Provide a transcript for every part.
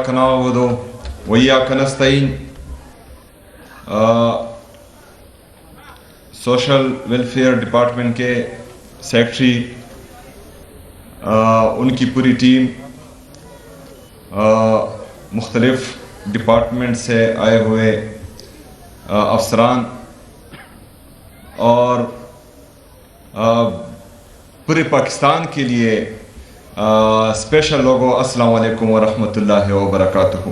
इय्याक नअबुदु व इय्याक नस्तईन। Social welfare department के secretary, उनकी पूरी टीम, मुख्तलिफ डिपार्टमेंट से आए हुए अफसरान और पूरे पाकिस्तान के लिए स्पेशल लोगों, अस्सलाम वालेकुम व रहमतुल्लाहि व बरकातुहू।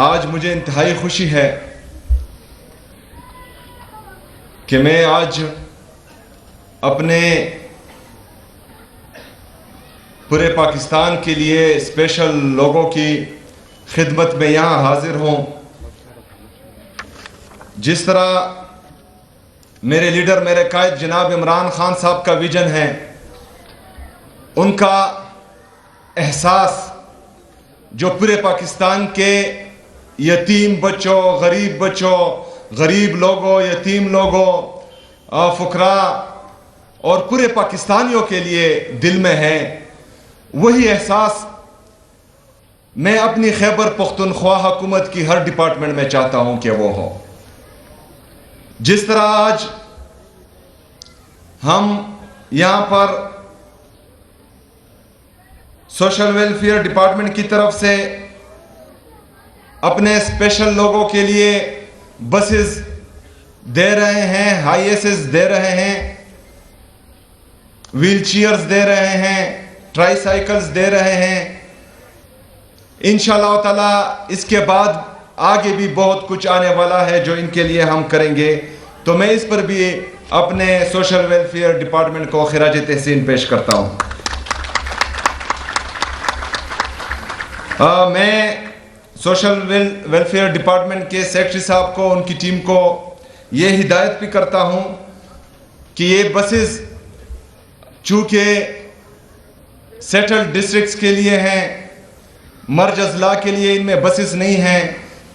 आज मुझे इंतहाई खुशी है कि मैं आज अपने पूरे पाकिस्तान के लिए स्पेशल लोगों की खिदमत में यहाँ हाजिर हूँ। जिस तरह मेरे लीडर, मेरे कायद जनाब इमरान खान साहब का विजन है, उनका एहसास जो पूरे पाकिस्तान के यतीम बच्चों, गरीब लोगों, यतीम लोगों, फुकरा और पूरे पाकिस्तानियों के लिए दिल में है, वही एहसास मैं अपनी खैबर पख्तूनख्वा हुकूमत की हर डिपार्टमेंट में चाहता हूं कि वो हो। जिस तरह आज हम यहां पर सोशल वेलफेयर डिपार्टमेंट की तरफ से अपने स्पेशल लोगों के लिए बसेस दे रहे हैं, हाईएसेस दे रहे हैं, व्हील चेयर्स दे रहे हैं, ट्राईसाइकिल्स दे रहे हैं। इंशाअल्लाह ताला इसके बाद आगे भी बहुत कुछ आने वाला है जो इनके लिए हम करेंगे। तो मैं इस पर भी अपने सोशल वेलफेयर डिपार्टमेंट को खिराज तहसीन पेश करता हूँ। मैं सोशल वेलफेयर डिपार्टमेंट के सेक्रेटरी साहब को, उनकी टीम को ये हिदायत भी करता हूँ कि ये बसेस चूँकि सेटल्ड डिस्ट्रिक्ट्स के लिए हैं, मर्ज अजला के लिए इनमें बसेस नहीं हैं,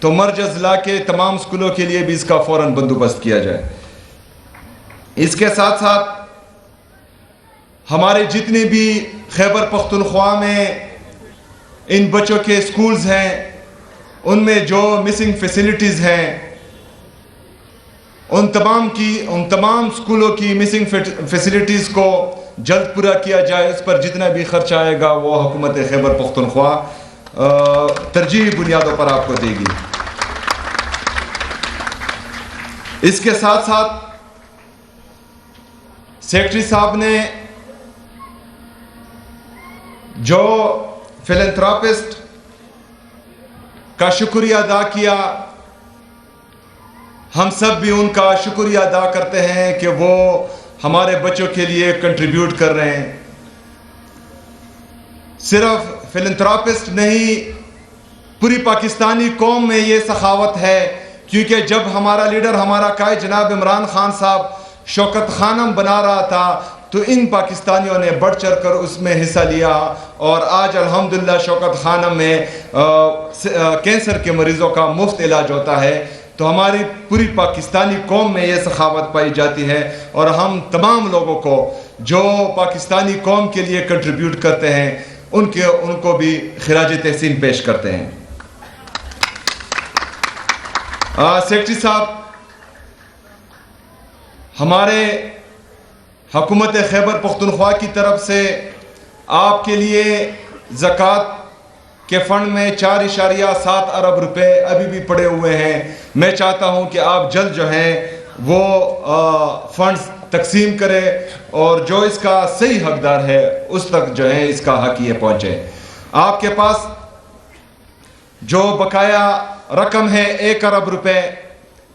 तो मर्ज अजला के तमाम स्कूलों के लिए भी इसका फ़ौरन बंदोबस्त किया जाए। इसके साथ साथ हमारे जितने भी खैबर पख्तूनख्वा में इन बच्चों के स्कूल्स हैं, उनमें जो मिसिंग फैसिलिटीज़ हैं, उन तमाम स्कूलों की मिसिंग फैसिलिटीज़ को जल्द पूरा किया जाए। उस पर जितना भी खर्च आएगा वो हुकूमत खैबर पख्तूनख्वा तरजीही बुनियादों पर आपको देगी। इसके साथ साथ सेक्रेटरी साहब ने जो फिलैंथ्रोपिस्ट का शुक्रिया अदा किया, हम सब भी उनका शुक्रिया अदा करते हैं कि वो हमारे बच्चों के लिए कंट्रीब्यूट कर रहे हैं। सिर्फ फिलैंथ्रोपिस्ट नहीं, पूरी पाकिस्तानी कौम में ये सखावत है, क्योंकि जब हमारा लीडर, हमारा कायद जनाब इमरान खान साहब शौकत खानम बना रहा था तो इन पाकिस्तानियों ने बढ़ चढ़ कर उसमें हिस्सा लिया और आज अल्हम्दुलिल्लाह शौकत खानम में कैंसर के मरीज़ों का मुफ्त इलाज होता है। तो हमारी पूरी पाकिस्तानी कौम में ये सखावत पाई जाती है और हम तमाम लोगों को जो पाकिस्तानी कौम के लिए कंट्रीब्यूट करते हैं उनको भी खिराज तहसीन पेश करते हैं। सेक्रेटरी साहब, हमारे हुकूमत खैबर पख्तूनख्वा की तरफ से आपके लिए ज़कात के फ़ंड में 4.7 अरब रुपए अभी भी पड़े हुए हैं। मैं चाहता हूं कि आप जल्द जो हैं वो फंड्स तकसीम करें और जो इसका सही हकदार है उस तक जो है इसका हक ये पहुँचे। आपके पास जो बकाया रकम है 1 अरब रुपए,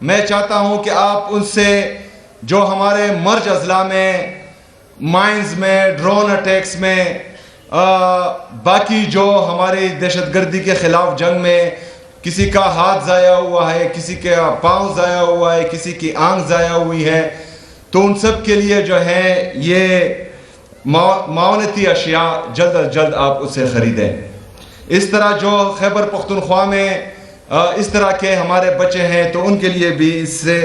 मैं चाहता हूं कि आप उससे जो हमारे मर्ज अजला में, माइंस में, ड्रोन अटैक्स में, बाकी जो हमारी दहशतगर्दी के ख़िलाफ़ जंग में किसी का हाथ ज़ाया हुआ है, किसी का पाँव ज़ाया हुआ है, किसी की आंख ज़ाया हुई है, तो उन सब के लिए जो है ये मावनती अशिया जल्द अज जल्द आप उसे ख़रीदें। इस तरह जो खैबर पख्तूनख्वा में इस तरह के हमारे बच्चे हैं तो उनके लिए भी इससे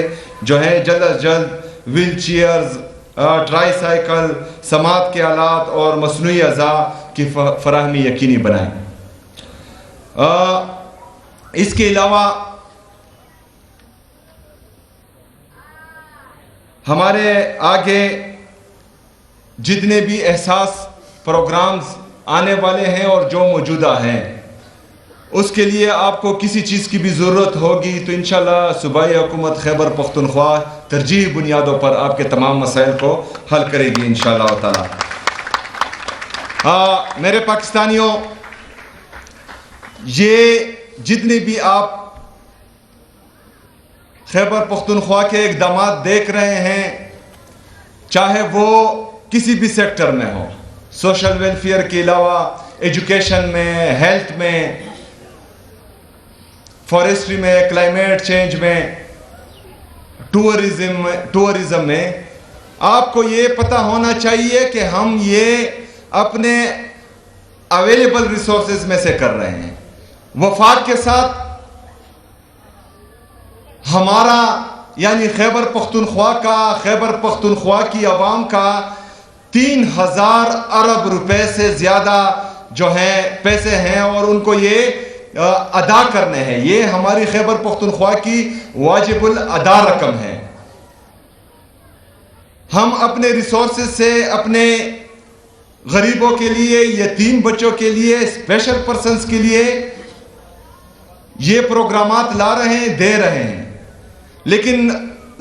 जो है जल्द अज जल्द व्हील चेयर्स, ट्राईसाइकिल, समात के आलात और मसनूई अज़ा की फराहमी यकीनी बनाएं। इसके अलावा हमारे आगे जितने भी एहसास प्रोग्राम्स आने वाले हैं और जो मौजूदा हैं, उसके लिए आपको किसी चीज़ की भी ज़रूरत होगी तो इंशाल्लाह सूबाई हुकूमत खैबर पख्तूनख्वा तरजीही बुनियादों पर आपके तमाम मसाइल को हल करेगी इंशाल्लाह ताला। मेरे पाकिस्तानियों, ये जितने भी आप खैबर पख्तूनख्वा के इक़दामात देख रहे हैं, चाहे वो किसी भी सेक्टर में हो, सोशल वेलफेयर के अलावा एजुकेशन में, हेल्थ में, फॉरेस्ट्री में, क्लाइमेट चेंज में, टूरिज्म में, आपको ये पता होना चाहिए कि हम ये अपने अवेलेबल रिसोर्सेज में से कर रहे हैं। वफाक के साथ हमारा यानी खैबर पख्तूनख्वा की आवाम का 3000 अरब रुपए से ज़्यादा जो है पैसे हैं और उनको ये अदा करने हैं। ये हमारी खैबर पख्तूनख्वा की वाजिबुल अदा रकम है। हम अपने रिसोर्सेज से अपने गरीबों के लिए, यतीम बच्चों के लिए, स्पेशल पर्सन्स के लिए ये प्रोग्रामात ला रहे हैं, दे रहे हैं। लेकिन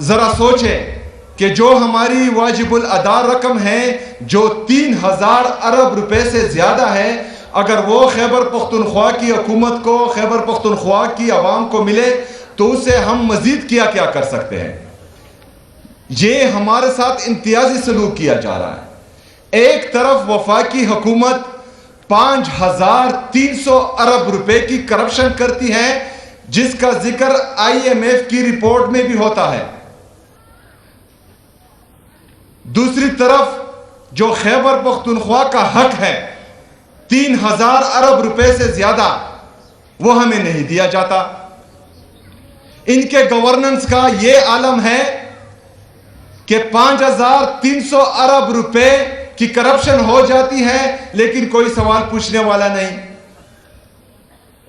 ज़रा सोचें कि जो हमारी वाजिबुल अदा रकम है, जो 3000 अरब रुपए से ज़्यादा है, अगर वो खैबर पख्तूनख्वा की हुकूमत को, खैबर पख्तूनख्वा की आवाम को मिले तो उससे हम मज़ीद क्या क्या कर सकते हैं। ये हमारे साथ इम्तियाजी सलूक किया जा रहा है। एक तरफ वफाकी हुकूमत 5300 अरब रुपए की करप्शन करती है, जिसका जिक्र IMF की रिपोर्ट में भी होता है। दूसरी तरफ जो खैबर पख्तूनख्वा का हक है 3000 अरब रुपए से ज्यादा, वो हमें नहीं दिया जाता। इनके गवर्नेंस का ये आलम है कि 5300 अरब रुपए की करप्शन हो जाती है, लेकिन कोई सवाल पूछने वाला नहीं।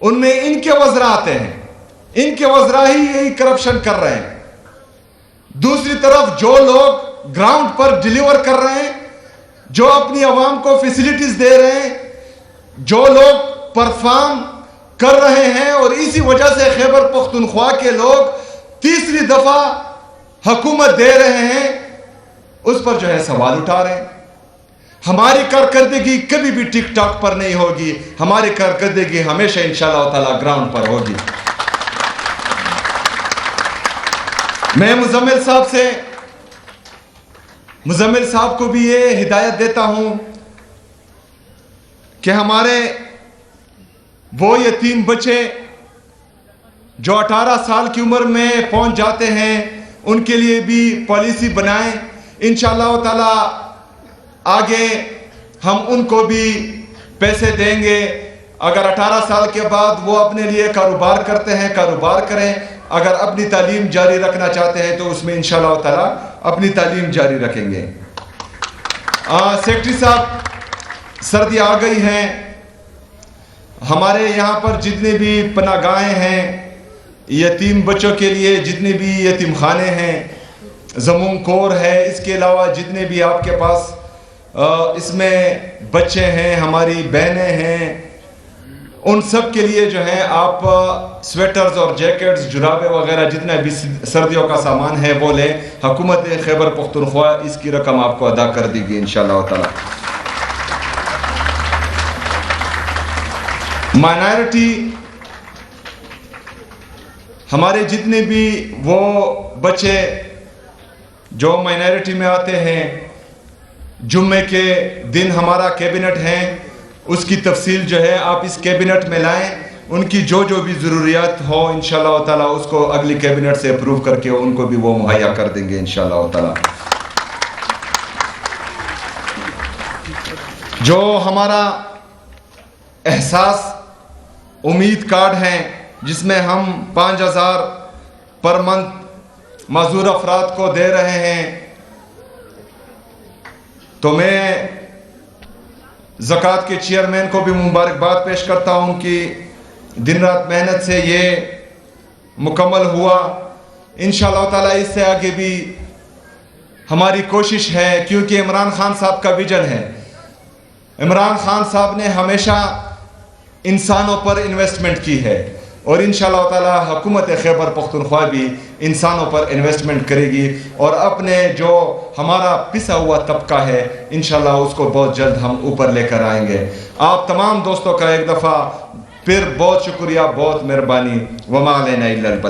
उनमें इनके वज़रा आते हैं, इनके वज़रा ही यही करप्शन कर रहे हैं। दूसरी तरफ जो लोग ग्राउंड पर डिलीवर कर रहे हैं, जो अपनी आवाम को फैसिलिटीज दे रहे हैं, जो लोग परफॉर्म कर रहे हैं, और इसी वजह से खैबर पख्तूनख्वा के लोग तीसरी दफा हुकूमत दे रहे हैं, उस पर जो है सवाल उठा रहे हैं। हमारी कारकर्दगी कभी भी टिक टॉक पर नहीं होगी, हमारी कारकर्दगी हमेशा इंशाअल्लाह ताला ग्राउंड पर होगी। मैं मुजम्मिल साहब को भी ये हिदायत देता हूं कि हमारे वो यतीम बच्चे जो 18 साल की उम्र में पहुंच जाते हैं, उनके लिए भी पॉलिसी बनाएं। इंशाअल्लाह ताला आगे हम उनको भी पैसे देंगे। अगर 18 साल के बाद वो अपने लिए कारोबार करते हैं, कारोबार करें। अगर अपनी तालीम जारी रखना चाहते हैं तो उसमें इंशाअल्लाह ताला अपनी तालीम जारी रखेंगे। सेक्रेटरी साहब, सर्दी आ गई है। हमारे यहाँ पर जितने भी पनाहगाहें हैं यतीम बच्चों के लिए, जितने भी यतीम खाने हैं, ज़मूम कोर है, इसके अलावा जितने भी आपके पास इसमें बच्चे हैं, हमारी बहनें हैं, उन सब के लिए जो है आप स्वेटर्स और जैकेट्स, जुराबे वगैरह जितना भी सर्दियों का सामान है वो लें। हुकूमत खैबर पख्तूनख्वा इसकी रकम आपको अदा कर देगी इंशाअल्लाह ताला। माइनॉरिटी, हमारे जितने भी वो बच्चे जो माइनॉरिटी में आते हैं, जुम्मे के दिन हमारा कैबिनेट है, उसकी तफसील जो है आप इस कैबिनेट में लाएं। उनकी जो जो भी ज़रूरियात हो इंशाअल्लाह ताला उसको अगली कैबिनेट से अप्रूव करके उनको भी वो मुहैया कर देंगे इंशाअल्लाह ताला। जो हमारा एहसास उम्मीद कार्ड है, जिसमें हम 5000 पर मंथ माजूर अफराद को दे रहे हैं, तो मैं ज़कात के चेयरमैन को भी मुबारकबाद पेश करता हूँ कि दिन रात मेहनत से ये मुकम्मल हुआ। इंशाअल्लाह ताला इससे आगे भी हमारी कोशिश है, क्योंकि इमरान खान साहब का विजन है। इमरान खान साहब ने हमेशा इंसानों पर इन्वेस्टमेंट की है और इंशाअल्लाह ताला हुकूमत खैबर पख्तूनख्वा भी इंसानों पर इन्वेस्टमेंट करेगी और अपने जो हमारा पिसा हुआ तबका है इंशाअल्लाह उसको बहुत जल्द हम ऊपर लेकर आएंगे। आप तमाम दोस्तों का एक दफ़ा फिर बहुत शुक्रिया, बहुत मेहरबानी। वमा अलैना इल्लल बलाग।